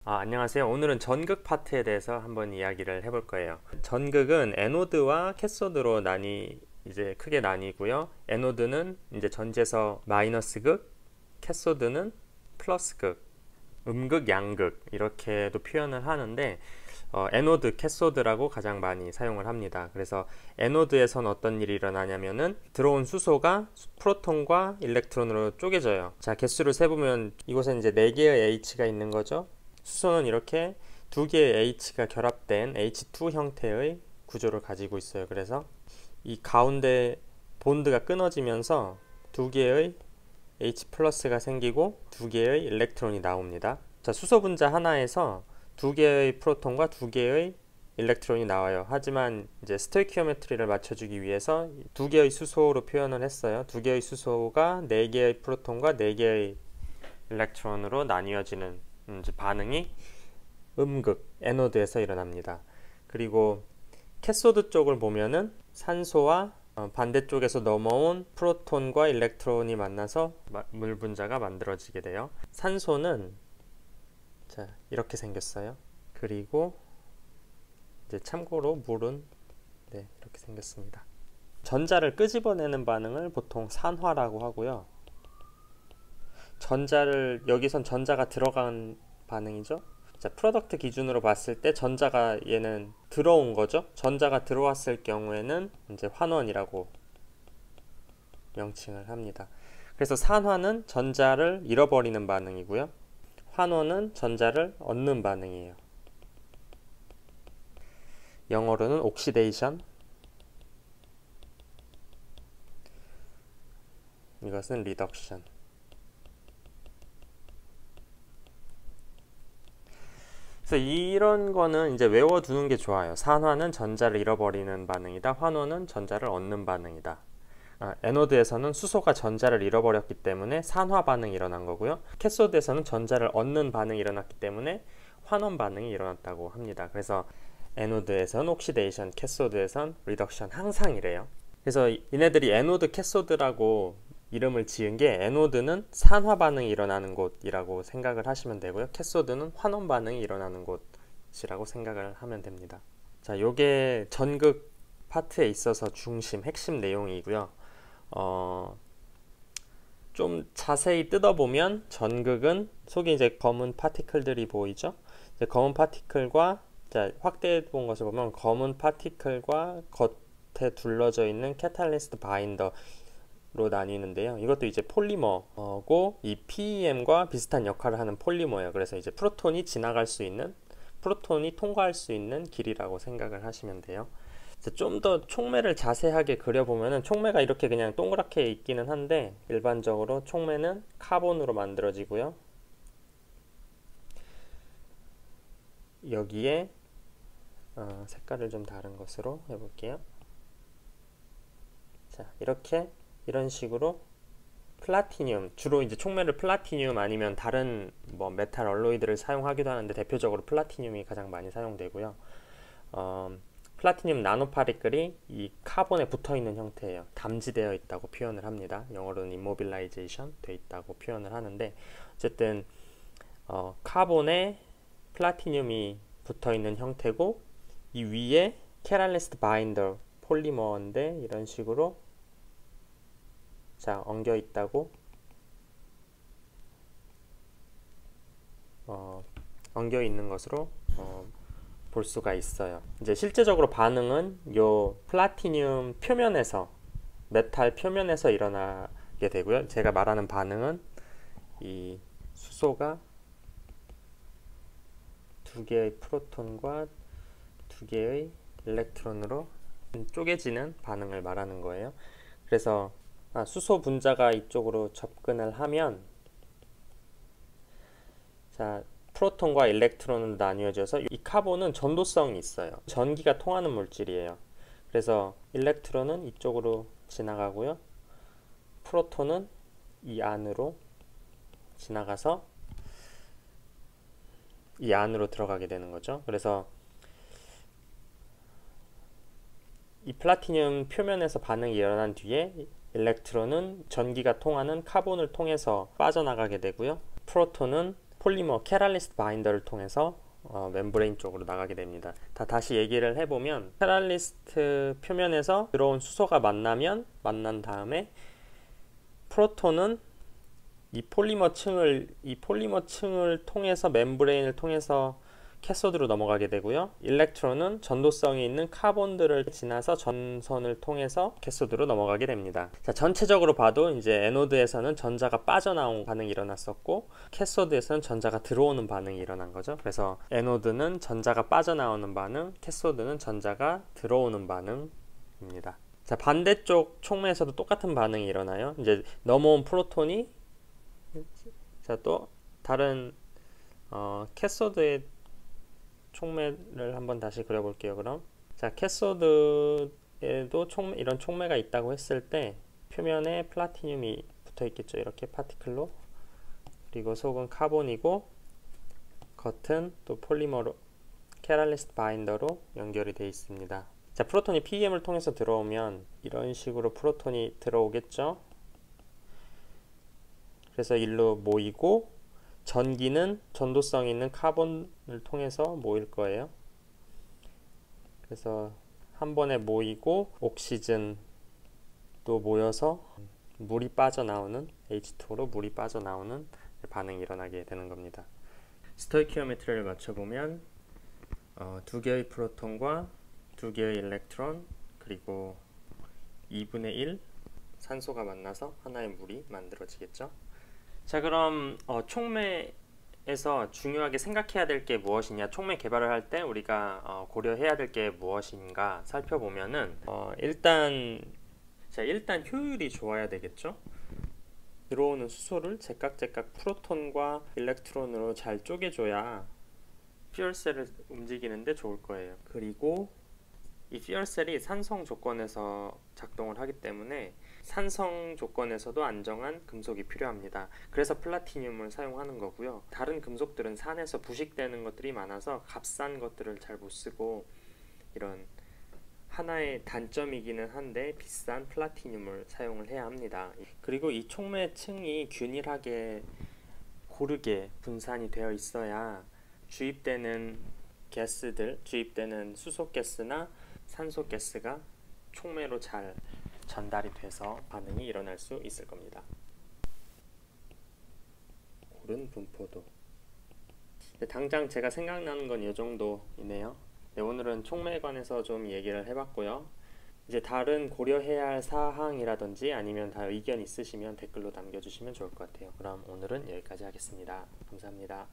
안녕하세요. 오늘은 전극 파트에 대해서 한번 이야기를 해볼 거예요. 전극은 에노드와 캐소드로 이제 크게 나뉘고요. 에노드는 이제 전지에서 마이너스 극, 캐소드는 플러스 극, 음극, 양극 이렇게도 표현을 하는데 에노드, 캐소드라고 가장 많이 사용을 합니다. 그래서 에노드에선 어떤 일이 일어나냐면은 들어온 수소가 프로톤과 일렉트론으로 쪼개져요. 자, 개수를 세보면 이곳에 이제 4개의 H가 있는 거죠. 수소는 이렇게 2개의 H가 결합된 H2 형태의 구조를 가지고 있어요. 그래서 이 가운데 본드가 끊어지면서 2개의 H 플러스가 생기고 2개의 일렉트론이 나옵니다. 자, 수소 분자 하나에서 2개의 프로톤과 2개의 일렉트론이 나와요. 하지만 이제 스토이키오메트리를 맞춰주기 위해서 2개의 수소로 표현을 했어요. 2개의 수소가 4개의 프로톤과 4개의 일렉트론으로 나뉘어지는 반응이 음극, 에노드에서 일어납니다. 그리고 캐소드 쪽을 보면은 산소와 반대쪽에서 넘어온 프로톤과 일렉트론이 만나서 물 분자가 만들어지게 돼요. 산소는 자, 이렇게 생겼어요. 그리고 이제 참고로 물은 이렇게 생겼습니다. 전자를 끄집어내는 반응을 보통 산화라고 하고요. 여기선 전자가 들어간 반응이죠. 자, 프로덕트 기준으로 봤을 때 전자가 얘는 들어온 거죠. 전자가 들어왔을 경우에는 이제 환원이라고 명칭을 합니다. 그래서 산화는 전자를 잃어버리는 반응이고요. 환원은 전자를 얻는 반응이에요. 영어로는 옥시데이션, 이것은 리덕션. 그래서 이런 거는 이제 외워두는 게 좋아요. 산화는 전자를 잃어버리는 반응이다. 환원은 전자를 얻는 반응이다. 에노드에서는 수소가 전자를 잃어버렸기 때문에 산화 반응이 일어난 거고요. 캐소드에서는 전자를 얻는 반응이 일어났기 때문에 환원 반응이 일어났다고 합니다. 그래서 에노드에선 옥시데이션, 캐소드에선 리덕션 항상 이래요. 그래서 얘네들이 에노드, 캐소드라고 이름을 지은 게 에노드는 산화 반응이 일어나는 곳이라고 생각을 하시면 되고요. 캐소드는 환원 반응이 일어나는 곳이라고 생각을 하면 됩니다. 자, 요게 전극 파트에 있어서 핵심 내용이고요. 좀 자세히 뜯어보면 전극은 속에 이제 검은 파티클들이 보이죠? 이제 검은 파티클과 확대해 본 것을 보면 검은 파티클과 겉에 둘러져 있는 캐탈리스트 바인더로 나뉘는데요. 이것도 이제 폴리머고 이 PEM과 비슷한 역할을 하는 폴리머예요. 그래서 이제 프로톤이 통과할 수 있는 길이라고 생각을 하시면 돼요. 좀 더 촉매를 자세하게 그려보면은 촉매가 이렇게 그냥 동그랗게 있기는 한데 일반적으로 촉매는 카본으로 만들어지고요. 여기에 색깔을 좀 다른 것으로 해볼게요. 자, 이런 식으로 플라티늄, 주로 이제 촉매를 플라티늄 아니면 다른 메탈 얼로이드를 사용하기도 하는데 대표적으로 플라티늄이 가장 많이 사용되고요. 플라티늄 나노파리클이 이 카본에 붙어있는 형태예요. 담지되어 있다고 표현을 합니다. 영어로는 immobilization 되어 있다고 표현을 하는데 어쨌든 카본에 플라티늄이 붙어있는 형태고 이 위에 캐탈리스트 바인더 폴리머인데 이런 식으로 엉겨 있다고 엉겨 있는 것으로 볼 수가 있어요. 이제 실제적으로 반응은 요 플라티늄 표면에서 메탈 표면에서 일어나게 되고요. 제가 말하는 반응은 이 수소가 2개의 프로톤과 2개의 일렉트론으로 쪼개지는 반응을 말하는 거예요. 그래서 수소 분자가 이쪽으로 접근을 하면 프로톤과 일렉트론으로 나뉘어져서 이 카본은 전도성이 있어요. 전기가 통하는 물질이에요. 그래서 일렉트론은 이쪽으로 지나가고요. 프로톤은 이 안으로 지나가서 이 안으로 들어가게 되는 거죠. 그래서 이 플라티늄 표면에서 반응이 일어난 뒤에 일렉트론은 전기가 통하는 카본을 통해서 빠져나가게 되고요. 프로톤은 폴리머 캐탈리스트 바인더를 통해서 멤브레인 쪽으로 나가게 됩니다. 다시 얘기를 해보면 캐탈리스트 표면에서 들어온 수소가 만난 다음에 프로톤은 이 폴리머 층을 통해서 멤브레인을 통해서 캐소드로 넘어가게 되고요. 일렉트론은 전도성이 있는 카본들을 지나서 전선을 통해서 캐소드로 넘어가게 됩니다. 자, 전체적으로 봐도 이제 에노드에서는 전자가 빠져나온 반응이 일어났었고 캐소드에서는 전자가 들어오는 반응이 일어난 거죠. 그래서 에노드는 전자가 빠져나오는 반응, 캐소드는 전자가 들어오는 반응입니다. 자, 반대쪽 촉매에서도 똑같은 반응이 일어나요. 이제 넘어온 프로톤이 자, 또 다른 캐소드의 촉매를 한번 다시 그려볼게요. 그럼 자, 캐소드에도 이런 촉매가 있다고 했을 때 표면에 플라티늄이 붙어 있겠죠. 이렇게 파티클로. 그리고 속은 카본이고 겉은 또 폴리머로 캐탈리스트 바인더로 연결이 되어 있습니다. 자, 프로톤이 PEM을 통해서 들어오면 이런 식으로 프로톤이 들어오겠죠. 그래서 일로 모이고 전기는 전도성 있는 카본을 통해서 모일 거예요. 그래서 한 번에 모이고 옥시전도 모여서 물이 빠져나오는 H2로 물이 빠져나오는 반응이 일어나게 되는 겁니다. 스토이키오메트리를 맞춰보면 두 개의 프로톤과 두 개의 일렉트론 그리고 2분의 1 산소가 만나서 하나의 물이 만들어지겠죠. 자, 그럼 촉매에서 중요하게 생각해야 될 게 무엇이냐, 촉매 개발을 할 때 우리가 고려해야 될 게 무엇인가 살펴보면은 일단 효율이 좋아야 되겠죠. 들어오는 수소를 제깍제깍 프로톤과 일렉트론으로 잘 쪼개줘야 퓨얼셀을 움직이는데 좋을 거예요. 그리고 이 퓨얼셀이 산성 조건에서 작동을 하기 때문에 산성 조건에서도 안정한 금속이 필요합니다. 그래서 플라티늄을 사용하는 거고요. 다른 금속들은 산에서 부식되는 것들이 많아서 값싼 것들을 잘 못 쓰고 이런 하나의 단점이기는 한데 비싼 플라티늄을 사용을 해야 합니다. 그리고 이 촉매층이 균일하게 고르게 분산이 되어 있어야 주입되는 수소가스나 산소가스가 촉매로 잘 전달이 돼서 반응이 일어날 수 있을 겁니다. 고른 분포도. 당장 제가 생각나는 건 이 정도이네요. 네, 오늘은 촉매에 관해서 좀 얘기를 해봤고요. 이제 다른 고려해야 할 사항이라든지 아니면 다 의견 있으시면 댓글로 남겨주시면 좋을 것 같아요. 그럼 오늘은 여기까지 하겠습니다. 감사합니다.